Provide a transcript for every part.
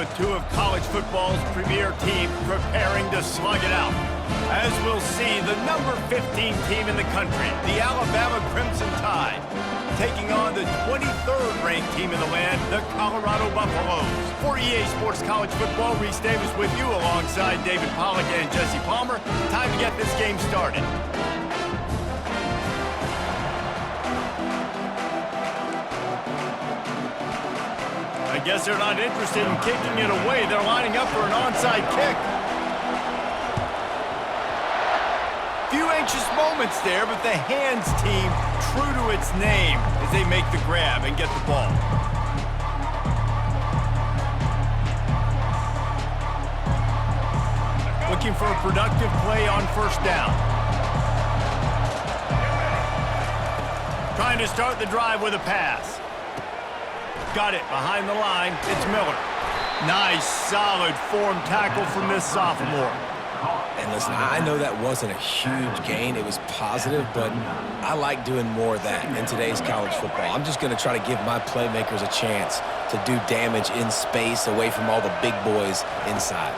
with two of college football's premier teams preparing to slug it out. As we'll see, the number 15 team in the country, the Alabama Crimson Tide, taking on the 23rd ranked team in the land, the Colorado Buffaloes. For EA Sports College Football, Reese Davis with you alongside David Pollack and Jesse Palmer. Time to get this game started. I guess they're not interested in kicking it away. They're lining up for an onside kick. Few anxious moments there, but the hands team true to its name as they make the grab and get the ball. Looking for a productive play on first down. Trying to start the drive with a pass. Got it behind the line. It's Miller. Nice, solid form tackle from this sophomore. And listen, I know that wasn't a huge gain. It was positive, but I like doing more of that in today's college football. I'm just going to try to give my playmakers a chance to do damage in space away from all the big boys inside.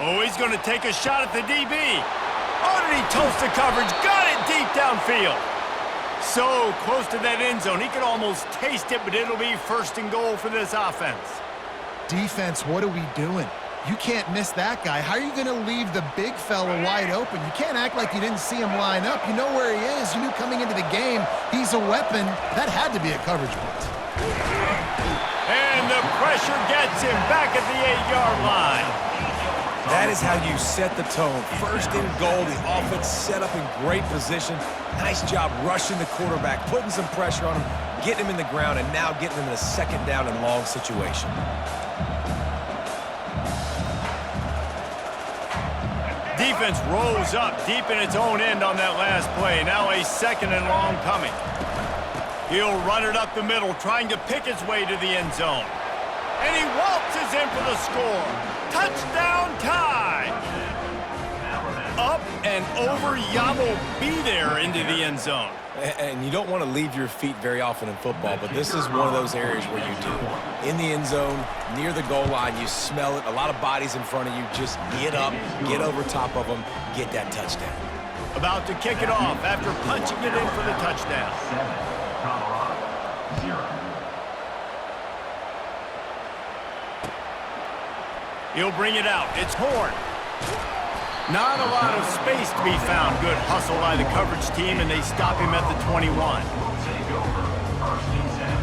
Oh, he's going to take a shot at the DB. Oh, did he toast the coverage? Got it deep downfield. So close to that end zone. He could almost taste it, but it'll be first and goal for this offense. Defense, what are we doing? You can't miss that guy. How are you going to leave the big fella wide open? You can't act like you didn't see him line up. You know where he is. You knew coming into the game he's a weapon. That had to be a coverage punt. And the pressure gets him back at the 8-yard line. That is how you set the tone. First and goal, the offense set up in great position. Nice job rushing the quarterback, putting some pressure on him, getting him in the ground, and now getting him in a second down and long situation. Defense rolls up deep in its own end on that last play. Now a second and long coming. He'll run it up the middle, trying to pick his way to the end zone. And he waltzes in for the score. Touchdown Tide! Up and over, Yamo be there into the end zone. And you don't want to leave your feet very often in football, but this is one of those areas where you do. In the end zone, near the goal line, you smell it. A lot of bodies in front of you. Just get up, get over top of them, get that touchdown. About to kick it off after punching it in for the touchdown. 7, Colorado, 0. He'll bring it out. It's Horn. Not a lot of space to be found. Good hustle by the coverage team, and they stop him at the 21. Will take over first and 10.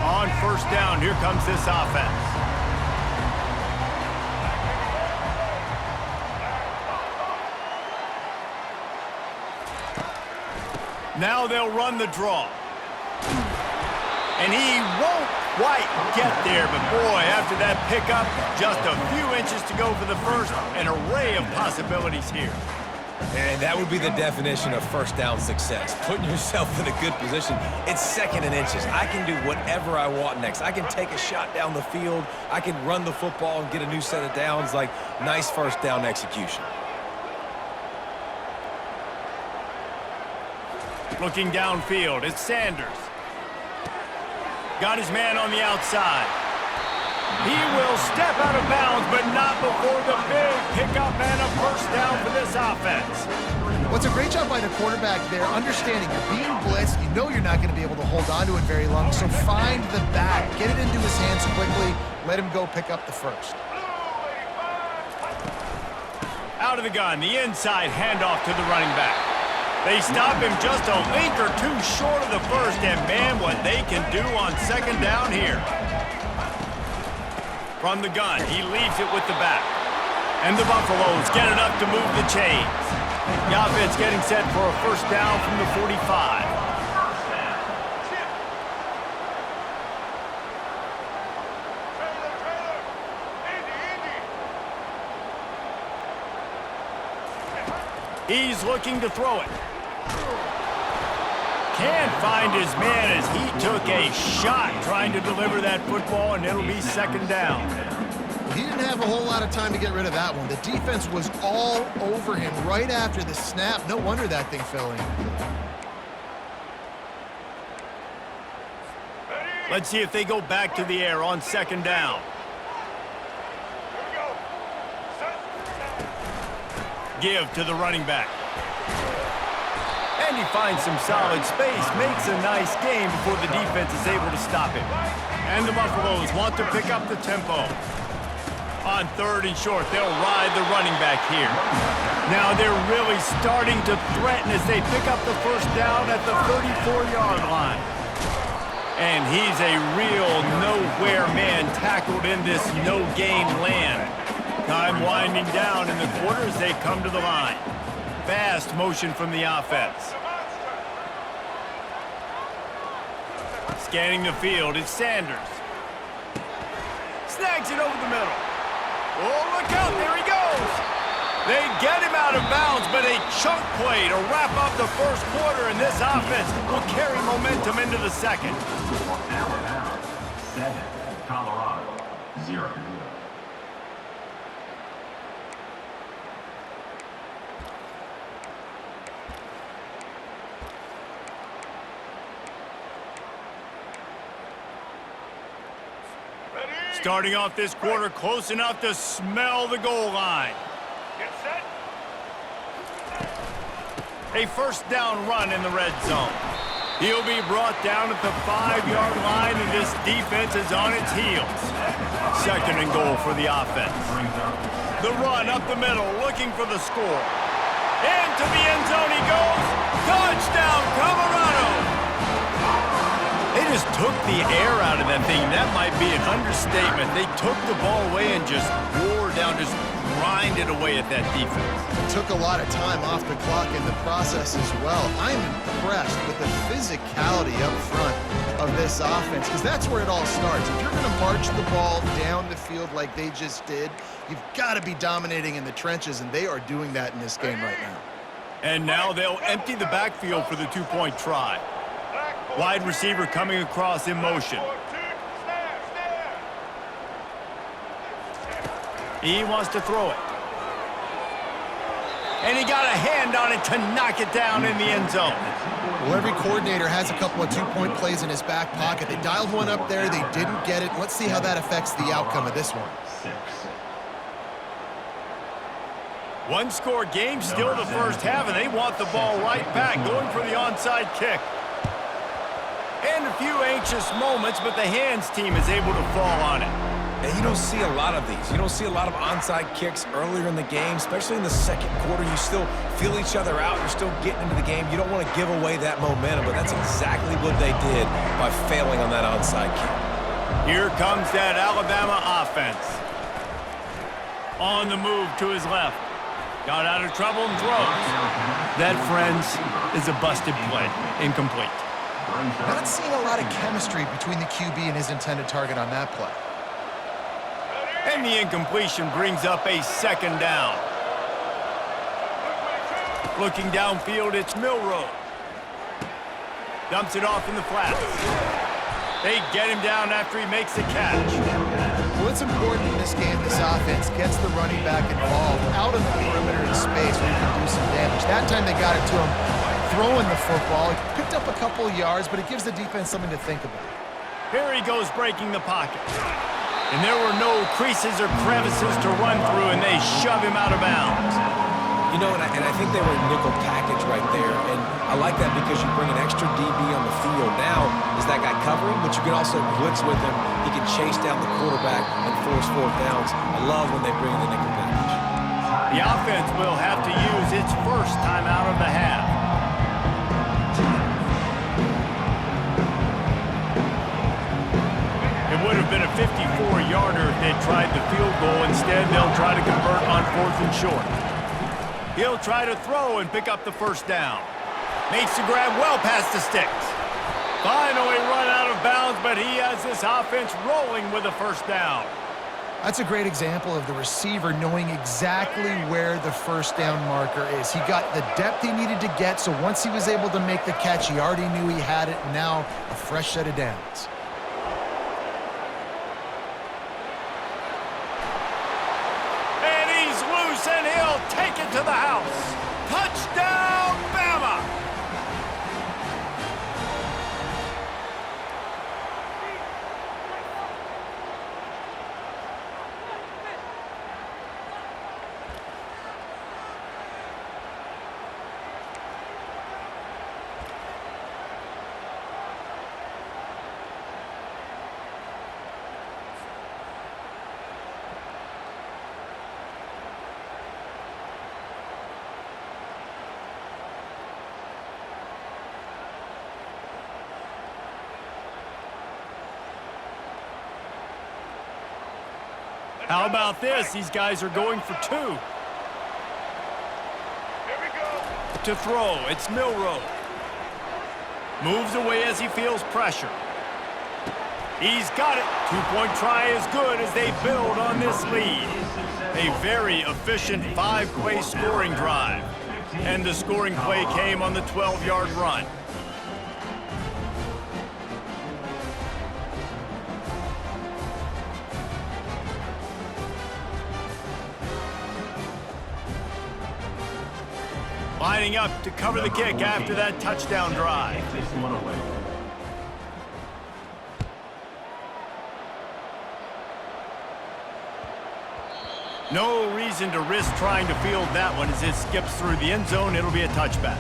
On first down, here comes this offense. Now they'll run the draw. And he won't quite get there, but boy, after that pickup, just a few inches to go for the first. An array of possibilities here. And that would be the definition of first down success. Putting yourself in a good position. It's second and inches. I can do whatever I want next. I can take a shot down the field. I can run the football and get a new set of downs. Like, nice first down execution. Looking downfield, it's Sanders. Got his man on the outside. He will step out of bounds, but not before the big pickup and a first down for this offense. What's a great job by the quarterback there, understanding you're being blitzed, you know you're not going to be able to hold on to it very long, so find the back, get it into his hands quickly, let him go pick up the first. Out of the gun, the inside handoff to the running back. They stop him just a link or two short of the first, and man, what they can do on second down here. From the gun, he leaves it with the back. And the Buffaloes get it up to move the chains. The offense getting set for a first down from the 45. He's looking to throw it. Can't find his man as he took a shot trying to deliver that football, and it'll be second down. have a whole lot of time to get rid of that one. The defense was all over him right after the snap. No wonder that thing fell in. Let's see if they go back to the air on second down. Give to the running back. And he finds some solid space, makes a nice game before the defense is able to stop him. And the Buffaloes want to pick up the tempo. On third and short, they'll ride the running back here. Now they're really starting to threaten as they pick up the first down at the 34-yard line. And he's a real nowhere man tackled in this no-gain land. Time winding down in the quarter as they come to the line. Fast motion from the offense. Scanning the field, it's Sanders. Snags it over the middle. Oh, look out, there he goes. They get him out of bounds, but a chunk play to wrap up the first quarter, and this offense will carry momentum into the second. Alabama 7, Colorado 0. Starting off this quarter close enough to smell the goal line. Get set. A first down run in the red zone. He'll be brought down at the 5-yard line, and this defense is on its heels. Second and goal for the offense. The run up the middle, looking for the score. Into the end zone he goes. Touchdown, Colorado! They just took the air out of that thing. That might be an understatement. They took the ball away and just wore down, just grinded away at that defense. It took a lot of time off the clock in the process as well. I'm impressed with the physicality up front of this offense, because that's where it all starts. If you're going to march the ball down the field like they just did, you've got to be dominating in the trenches, and they are doing that in this game right now. And now they'll empty the backfield for the two-point try. Wide receiver coming across in motion. He wants to throw it. And he got a hand on it to knock it down in the end zone. Well, every coordinator has a couple of two-point plays in his back pocket. They dialed one up there. They didn't get it. Let's see how that affects the outcome of this one. One-score game, still the first half, and they want the ball right back, going for the onside kick. And a few anxious moments, but the hands team is able to fall on it. And you don't see a lot of these. You don't see a lot of onside kicks earlier in the game, especially in the second quarter. You still feel each other out. You're still getting into the game. You don't want to give away that momentum, but that's exactly what they did by failing on that onside kick. Here comes that Alabama offense. On the move to his left. Got out of trouble and throws. That, friends, is a busted play. Incomplete. Not seeing a lot of chemistry between the QB and his intended target on that play. And the incompletion brings up a second down. Looking downfield, it's Milroe. Dumps it off in the flats. They get him down after he makes the catch. Well, it's important in this game this offense gets the running back involved out on the perimeter in space where he can do some damage. That time they got it to him throwing the football. He picked up a couple of yards, but it gives the defense something to think about. Here he goes breaking the pocket. And there were no creases or crevices to run through, and they shove him out of bounds. You know, and I think they were a nickel package right there, and I like that because you bring an extra DB on the field. Now, is that guy covering, but you can also blitz with him. He can chase down the quarterback and force fourth downs. I love when they bring in the nickel package. The offense will have to use its first time out of the half. It would have been a 54-yarder if they'd tried the field goal. Instead, they'll try to convert on fourth and short. He'll try to throw and pick up the first down. Makes the grab well past the sticks. Finally run out of bounds, but he has this offense rolling with a first down. That's a great example of the receiver knowing exactly where the first down marker is. He got the depth he needed to get, so once he was able to make the catch, he already knew he had it. Now, a fresh set of downs. loose, and he'll take it to the house. Touchdown, Bama! How about this? These guys are going for two. Here we go. To throw, it's Milroe. Moves away as he feels pressure. He's got it. Two-point try is good as they build on this lead. A very efficient 5-play scoring drive. And the scoring play came on the 12-yard run. Lining up to cover the kick after that touchdown drive. No reason to risk trying to field that one as it skips through the end zone. It'll be a touchback.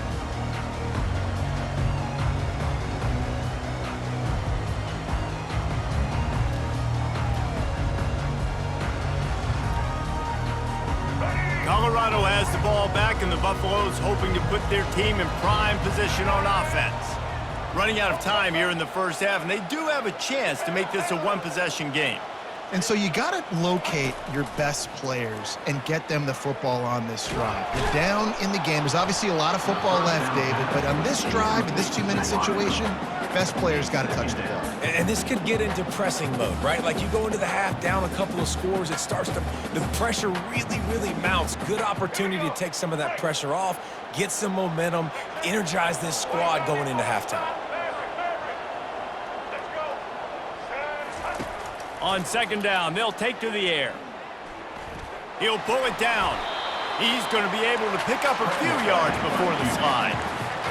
Colorado has the ball back, and the Buffaloes hoping to put their team in prime position on offense. Running out of time here in the first half, and they do have a chance to make this a one-possession game. And so you got to locate your best players and get them the football on this drive. You're down in the game. There's obviously a lot of football left, David, but on this drive, in this 2-minute situation, best players got to touch the ball. And this could get into pressing mode, right? Like you go into the half down a couple of scores, it starts to, the pressure really mounts. Good opportunity to take some of that pressure off, get some momentum, energize this squad going into halftime. On second down, they'll take to the air. He'll pull it down. He's going to be able to pick up a few yards before the slide.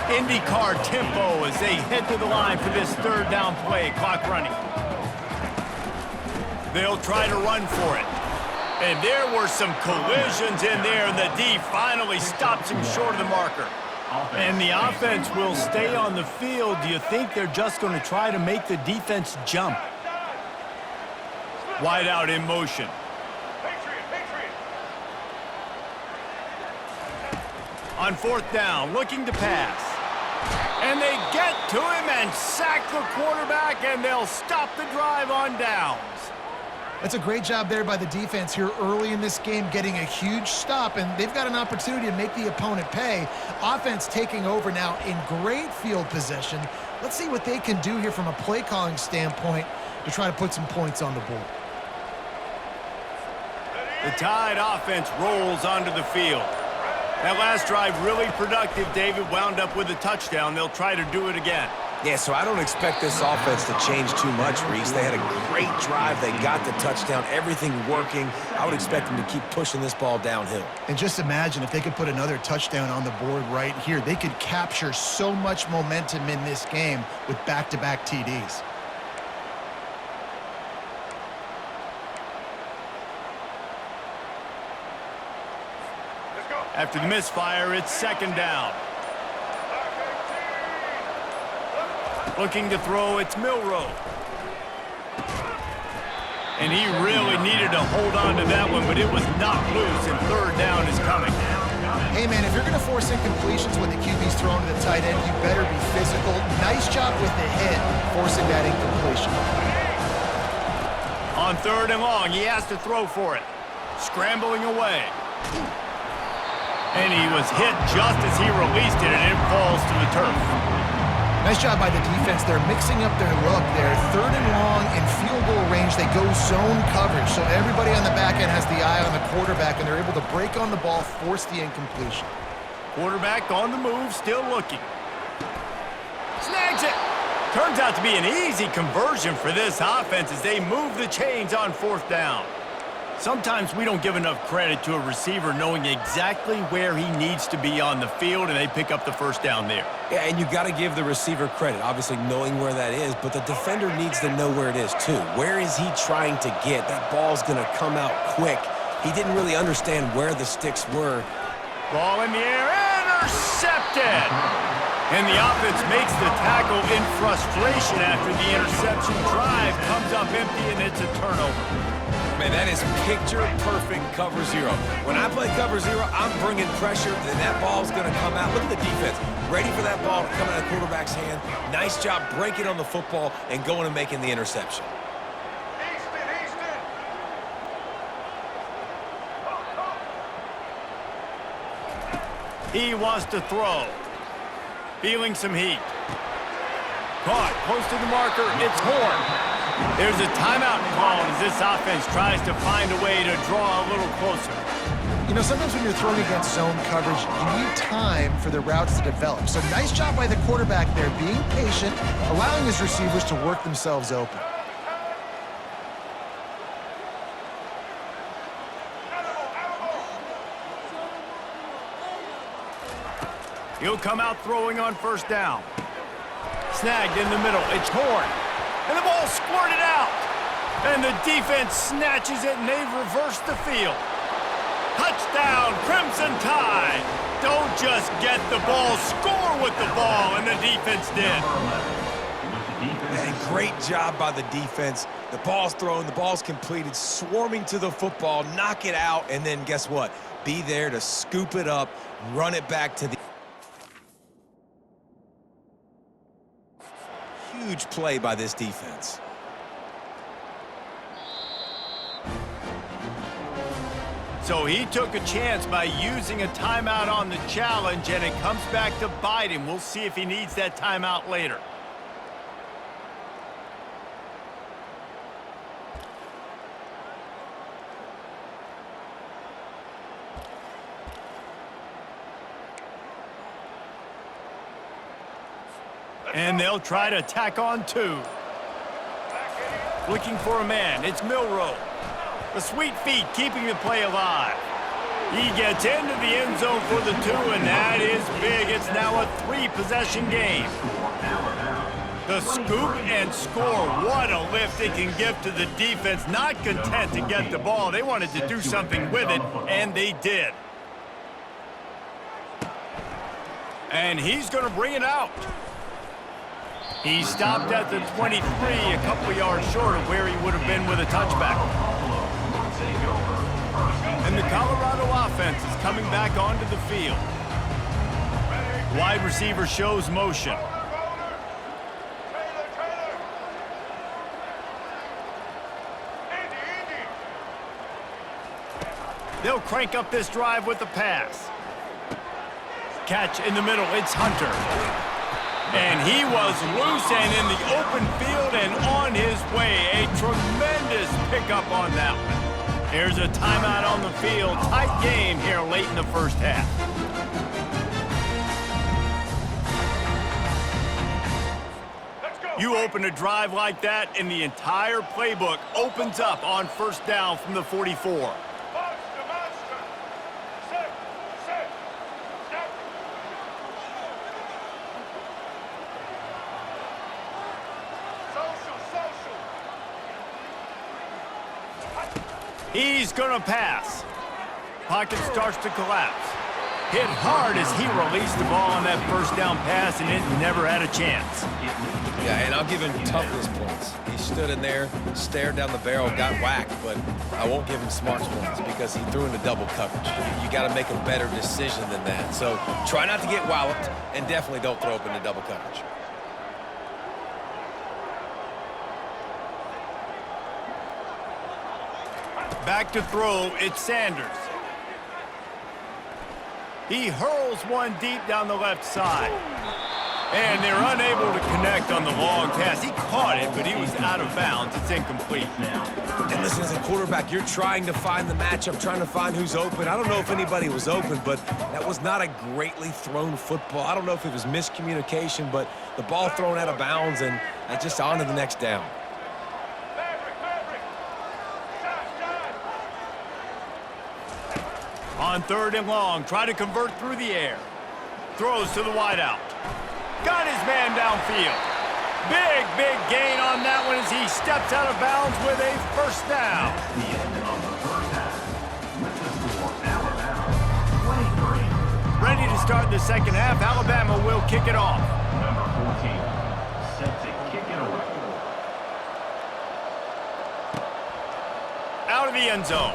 IndyCar tempo as they head to the line for this third down play. Clock running. They'll try to run for it. And there were some collisions in there, and the D finally stops him short of the marker. And the offense will stay on the field. Do you think they're just going to try to make the defense jump? Wide out in motion. On fourth down, looking to pass. And they get to him and sack the quarterback, and they'll stop the drive on downs. That's a great job there by the defense here early in this game, getting a huge stop, and they've got an opportunity to make the opponent pay. Offense taking over now in great field position. Let's see what they can do here from a play calling standpoint to try to put some points on the board. The Tide offense rolls onto the field. That last drive really productive. David wound up with a touchdown. They'll try to do it again. Yeah, so I don't expect this offense to change too much, Reese. They had a great drive. They got the touchdown, everything working. I would expect them to keep pushing this ball downhill. And just imagine if they could put another touchdown on the board right here. They could capture so much momentum in this game with back-to-back TDs. After the misfire, it's second down. Looking to throw, it's Milroe. And he really needed to hold on to that one, but it was not loose, and third down is coming. Hey, man, if you're going to force incompletions when the QB's thrown to the tight end, you better be physical. Nice job with the hit, forcing that incompletion. On third and long, he has to throw for it. Scrambling away. And he was hit just as he released it, and it falls to the turf. Nice job by the defense. They're mixing up their look there. Third and long in field goal range. They go zone coverage. So everybody on the back end has the eye on the quarterback, and they're able to break on the ball, force the incompletion. Quarterback on the move, still looking. Snags it. Turns out to be an easy conversion for this offense as they move the chains on fourth down. Sometimes we don't give enough credit to a receiver knowing exactly where he needs to be on the field, and they pick up the first down there. Yeah, and you got to give the receiver credit, obviously knowing where that is, but the defender needs to know where it is too. Where is he trying to get? That ball's going to come out quick. He didn't really understand where the sticks were. Ball in the air, intercepted! And the offense makes the tackle in frustration after the interception. Drive comes up empty, and it's a turnover. Man, that is picture-perfect cover zero. When I play cover zero, I'm bringing pressure, then that ball's going to come out. Look at the defense. Ready for that ball to come out of the quarterback's hand. Nice job breaking on the football and going and making the interception. He wants to throw. Feeling some heat. Caught close to the marker. It's Horn. There's a timeout call as this offense tries to find a way to draw a little closer. You know, sometimes when you're throwing against zone coverage, you need time for the routes to develop. So nice job by the quarterback there, being patient, allowing his receivers to work themselves open. He'll come out throwing on first down. Snagged in the middle. It's Horn. And the ball squirted out. And the defense snatches it, and they've reversed the field. Touchdown, Crimson Tide. Don't just get the ball, score with the ball, and the defense did. Man, great job by the defense. The ball's thrown, the ball's completed, swarming to the football, knock it out, and then guess what? Be there to scoop it up, run it back to the... Huge play by this defense. So he took a chance by using a timeout on the challenge, and it comes back to bite him. We'll see if he needs that timeout later. And they'll try to tack on two. Looking for a man. It's Milroe. The sweet feet keeping the play alive. He gets into the end zone for the two, and that is big. It's now a three-possession game. The scoop and score. What a lift it can give to the defense. Not content to get the ball. They wanted to do something with it, and they did. And he's going to bring it out. He stopped at the 23, a couple yards short of where he would have been with a touchback. And the Colorado offense is coming back onto the field. Wide receiver shows motion. They'll crank up this drive with the pass. Catch in the middle, it's Hunter. And he was loose and in the open field and on his way. A tremendous pickup on that one. Here's a timeout on the field. Tight game here late in the first half. You open a drive like that, and the entire playbook opens up on first down from the 44. He's going to pass. Pocket starts to collapse. Hit hard as he released the ball on that first down pass, and it never had a chance. Yeah, and I'll give him toughness points. He stood in there, stared down the barrel, got whacked, but I won't give him smarts points because he threw into double coverage. You got to make a better decision than that. So try not to get walloped, and definitely don't throw up into double coverage. Back to throw, it's Sanders. He hurls one deep down the left side. And they're unable to connect on the long pass. He caught it, but he was out of bounds. It's incomplete. And listen, as a quarterback, you're trying to find the matchup, trying to find who's open. I don't know if anybody was open, but that was not a greatly thrown football. I don't know if it was miscommunication, but the ball thrown out of bounds, and just on to the next down. On 3rd and long, try to convert through the air. Throws to the wideout. Got his man downfield. Big gain on that one as he steps out of bounds with a first down. The end of the first half. With the score, Alabama 23. Ready to start the second half, Alabama will kick it off. Number 14, set to kick it away. Out of the end zone.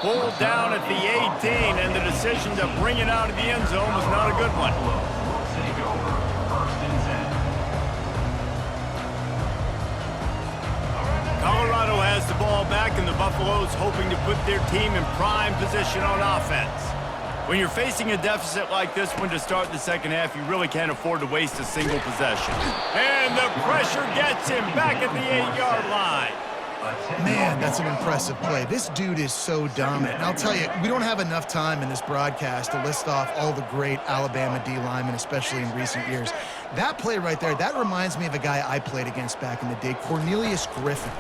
Pulled down at the 18, and the decision to bring it out of the end zone was not a good one. Will take over first and 10. Colorado has the ball back, and the Buffaloes hoping to put their team in prime position on offense. When you're facing a deficit like this one to start the second half, you really can't afford to waste a single possession. And the pressure gets him back at the 8-yard line. Man, that's an impressive play. This dude is so dominant. And I'll tell you, we don't have enough time in this broadcast to list off all the great Alabama D linemen, especially in recent years. That play right there, that reminds me of a guy I played against back in the day, Cornelius Griffin,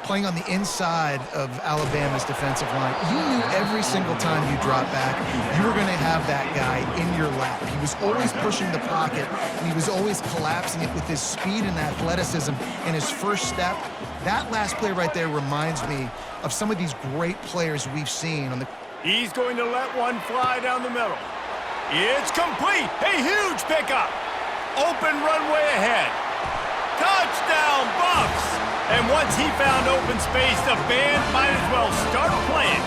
playing on the inside of Alabama's defensive line. You knew every single time you dropped back, you were going to have that guy in your lap. He was always pushing the pocket, and he was always collapsing it with his speed and athleticism and his first step. That last play right there reminds me of some of these great players we've seen on the... He's going to let one fly down the middle. It's complete. A huge pickup. Open runway ahead. Touchdown, Buffs! And once he found open space, the band might as well start playing.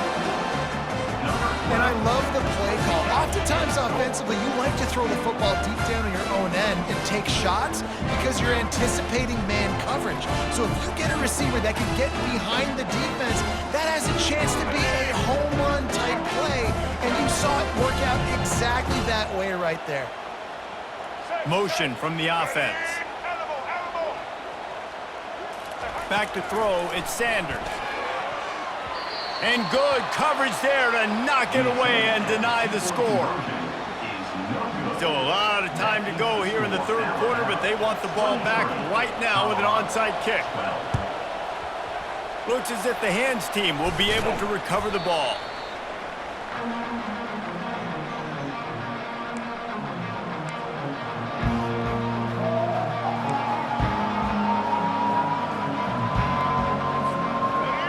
And I love the play call. Oftentimes offensively, you like to throw the football deep down on your own end and take shots because you're anticipating man coverage. So if you get a receiver that can get behind the defense, that has a chance to be a home run type play. And you saw it work out exactly that way right there. Motion from the offense. Back to throw, it's Sanders. And good coverage there to knock it away and deny the score. Still a lot of time to go here in the third quarter, but they want the ball back right now with an onside kick. Looks as if the hands team will be able to recover the ball.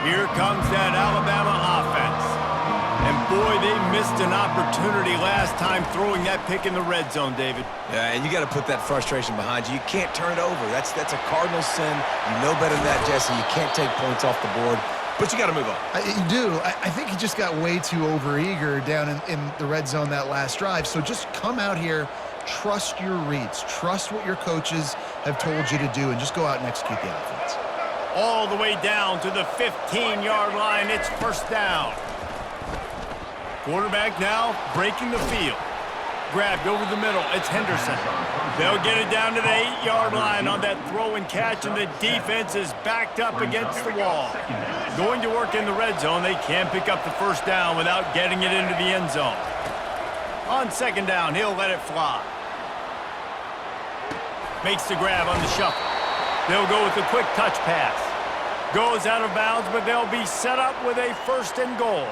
Here comes that Alabama offense. And boy, they missed an opportunity last time throwing that pick in the red zone, David. Yeah, and you got to put that frustration behind you. You can't turn it over. That's a cardinal sin. You know better than that, Jesse. You can't take points off the board, but you got to move on. You do. I think he just got way too overeager down in the red zone that last drive. So just come out here, trust your reads, trust what your coaches have told you to do, and just go out and execute the offense. All the way down to the 15-yard line. It's first down. Quarterback now breaking the field. Grabbed over the middle. It's Henderson. They'll get it down to the 8-yard line on that throw and catch, and the defense is backed up against the wall. Going to work in the red zone. They can't pick up the first down without getting it into the end zone. On second down, he'll let it fly. Makes the grab on the shuffle. They'll go with a quick touch pass. Goes out of bounds, but they'll be set up with a first and goal.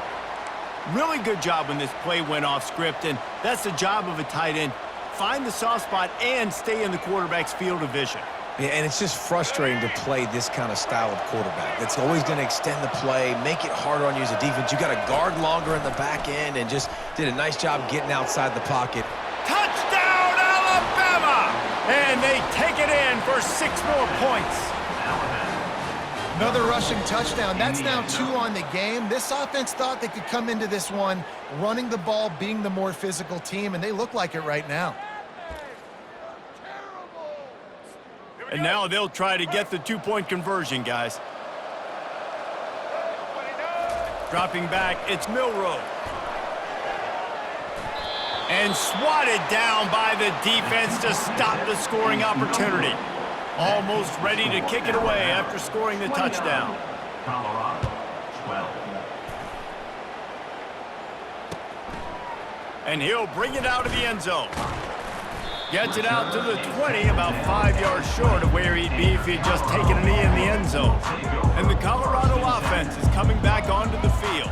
Really good job when this play went off script, and that's the job of a tight end. Find the soft spot and stay in the quarterback's field of vision. Yeah, and it's just frustrating to play this kind of style of quarterback. That's always going to extend the play, make it harder on you as a defense. You got to guard longer in the back end, and just did a nice job getting outside the pocket. Touchdown, Alabama! And they take it in for 6 more points. Another rushing touchdown. That's now 2 on the game. This offense thought they could come into this one running the ball, being the more physical team, and they look like it right now. And now they'll try to get the 2-point conversion, guys. Dropping back, it's Milroe. And swatted down by the defense to stop the scoring opportunity. Almost ready to kick it away after scoring the touchdown. Colorado, 12. And he'll bring it out of the end zone. Gets it out to the 20, about 5 yards short of where he'd be if he'd just taken a knee in the end zone. And the Colorado offense is coming back onto the field.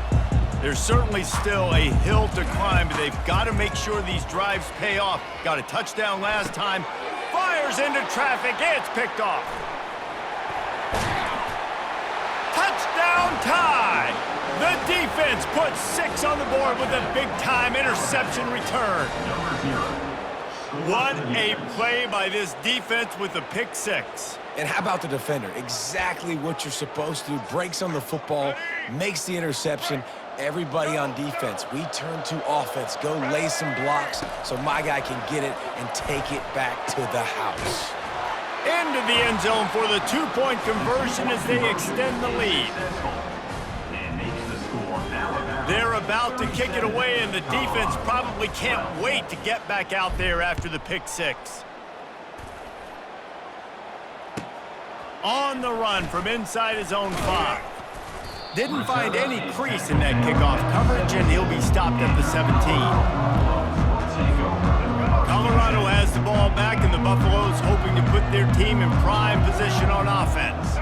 There's certainly still a hill to climb, but they've got to make sure these drives pay off. Got a touchdown last time. Fires into traffic. It's picked off. Touchdown tie. The defense puts 6 on the board with a big-time interception return. What a play by this defense with the pick 6. And how about the defender? Exactly what you're supposed to do. Breaks on the football, makes the interception. Everybody on defense, we turn to offense. Go lay some blocks so my guy can get it and take it back to the house. Into the end zone for the 2-point conversion as they extend the lead. They're about to kick it away, and the defense probably can't wait to get back out there after the pick 6. On the run from inside his own 5. Didn't find any crease in that kickoff coverage, and he'll be stopped at the 17. Colorado has the ball back, and the Buffaloes hoping to put their team in prime position on offense.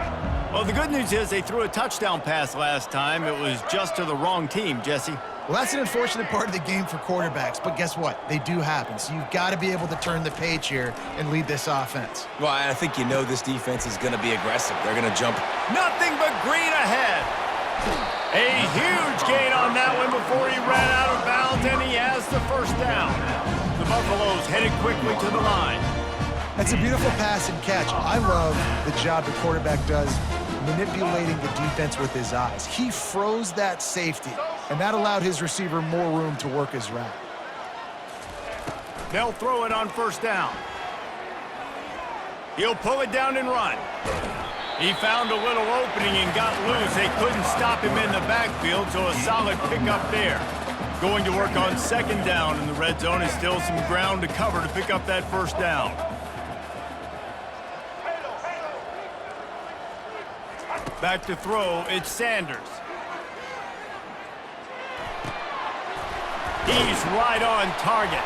Well, the good news is they threw a touchdown pass last time. It was just to the wrong team, Jesse. Well, that's an unfortunate part of the game for quarterbacks, but guess what? They do happen, so you've got to be able to turn the page here and lead this offense. Well, I think you know this defense is going to be aggressive. They're going to jump. Nothing but green ahead. A huge gain on that one before he ran out of bounds, and he has the first down. The Buffaloes headed quickly to the line. That's a beautiful pass and catch. I love the job the quarterback does manipulating the defense with his eyes. He froze that safety, and that allowed his receiver more room to work his route. They'll throw it on first down. He'll pull it down and run. He found a little opening and got loose. They couldn't stop him in the backfield, so a solid pickup there. Going to work on second down, and the red zone is still some ground to cover to pick up that first down. Back to throw, it's Sanders. He's right on target.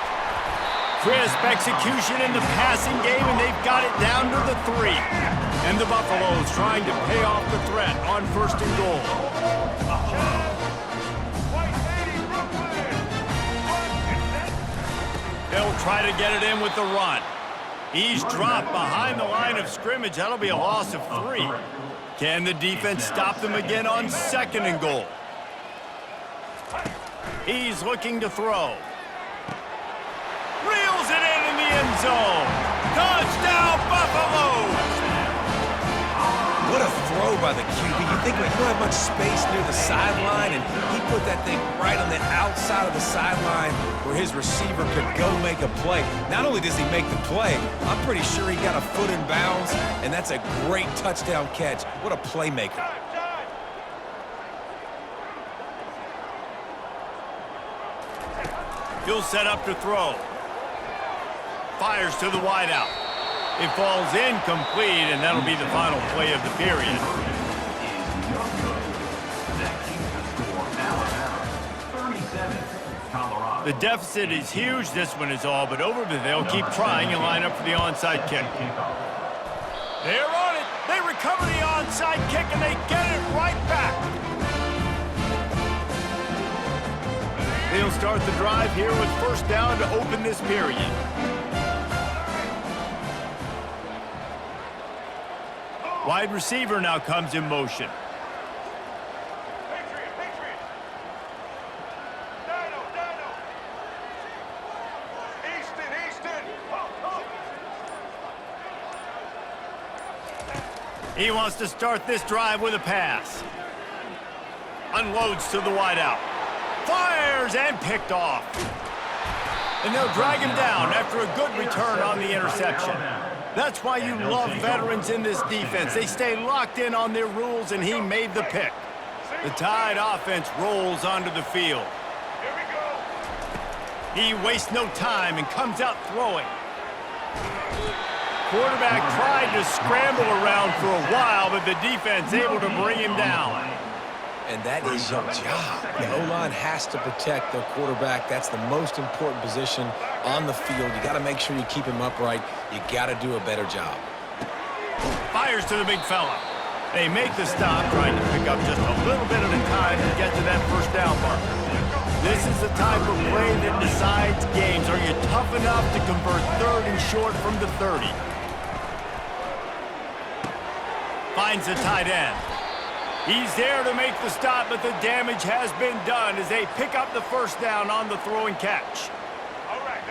Crisp execution in the passing game, and they've got it down to the 3. And the Buffaloes trying to pay off the threat on first and goal. They'll try to get it in with the run. He's dropped behind the line of scrimmage. That'll be a loss of 3. Can the defense stop them again on second and goal? He's looking to throw. Reels it in the end zone. Touchdown, Buffaloes! What a throw by the QB. You think, like, you don't have much space near the sideline, and he put that thing right on the outside of the sideline where his receiver could go make a play. Not only does he make the play, I'm pretty sure he got a foot in bounds, and that's a great touchdown catch. What a playmaker. He'll set up to throw. Fires to the wideout. It falls incomplete, and that'll be the final play of the period. The deficit is huge. This one is all but over, but they'll keep trying and line up for the onside kick. They're on it. They recover the onside kick, and they get it right back. They'll start the drive here with first down to open this period. Wide receiver now comes in motion. He wants to start this drive with a pass. Unloads to the wideout. Fires and picked off. And they'll drag him down after a good return on the interception. That's why you love veterans in this defense. They stay locked in on their rules, and he made the pick. The Tide offense rolls onto the field. He wastes no time and comes out throwing. Quarterback tried to scramble around for a while, but the defense able to bring him down. And that is your job. The O-line has to protect their quarterback. That's the most important position on the field. You got to make sure you keep him upright. You got to do a better job. Fires to the big fella. They make the stop, trying to pick up just a little bit at a time to get to that first down marker. This is the type of play that decides games. Are you tough enough to convert 3rd and short from the 30? Finds the tight end. He's there to make the stop, but the damage has been done as they pick up the first down on the throw and catch.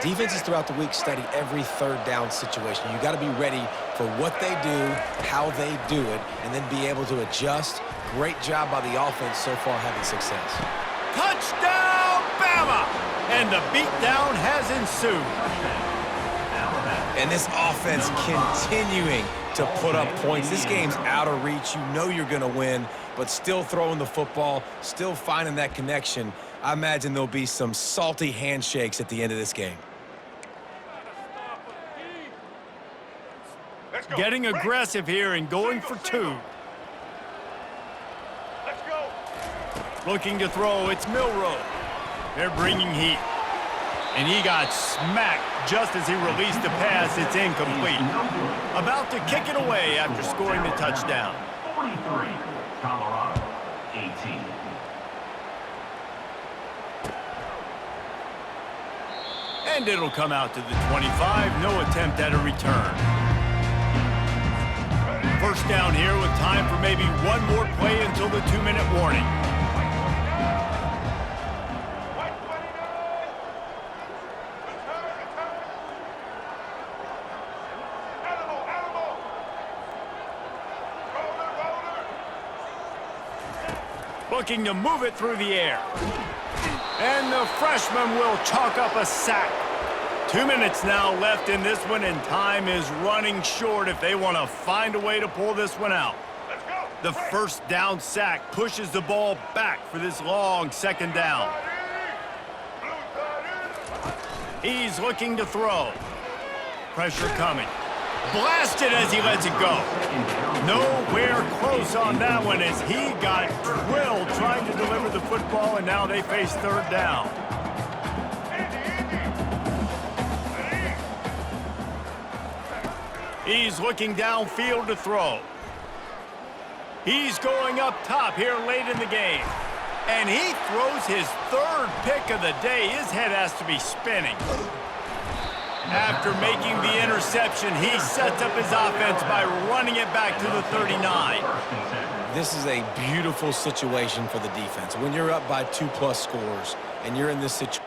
Defenses throughout the week study every 3rd down situation. You got to be ready for what they do, how they do it, and then be able to adjust. Great job by the offense so far having success. Touchdown, Bama! And the beatdown has ensued. And this offense continuing to put up points. This game's out of reach. You know you're going to win, but still throwing the football, still finding that connection. I imagine there'll be some salty handshakes at the end of this game. Getting aggressive here and going for 2. Looking to throw, it's Milroe. They're bringing heat. And he got smacked just as he released the pass. It's incomplete. About to kick it away after scoring the touchdown. 43, Colorado, 18. And it'll come out to the 25. No attempt at a return. First down here with time for maybe one more play until the 2-minute warning. Looking to move it through the air. And the freshman will chalk up a sack. 2 minutes now left in this one, and time is running short if they want to find a way to pull this one out. The first down sack pushes the ball back for this long 2nd down. He's looking to throw. Pressure coming. Blasted as he lets it go. Nowhere close on that one as he got drilled trying to deliver the football, and now they face 3rd down. He's looking downfield to throw. He's going up top here late in the game. And he throws his 3rd pick of the day. His head has to be spinning. After making the interception, he sets up his offense by running it back to the 39. This is a beautiful situation for the defense. When you're up by 2+ scores and you're in this situation,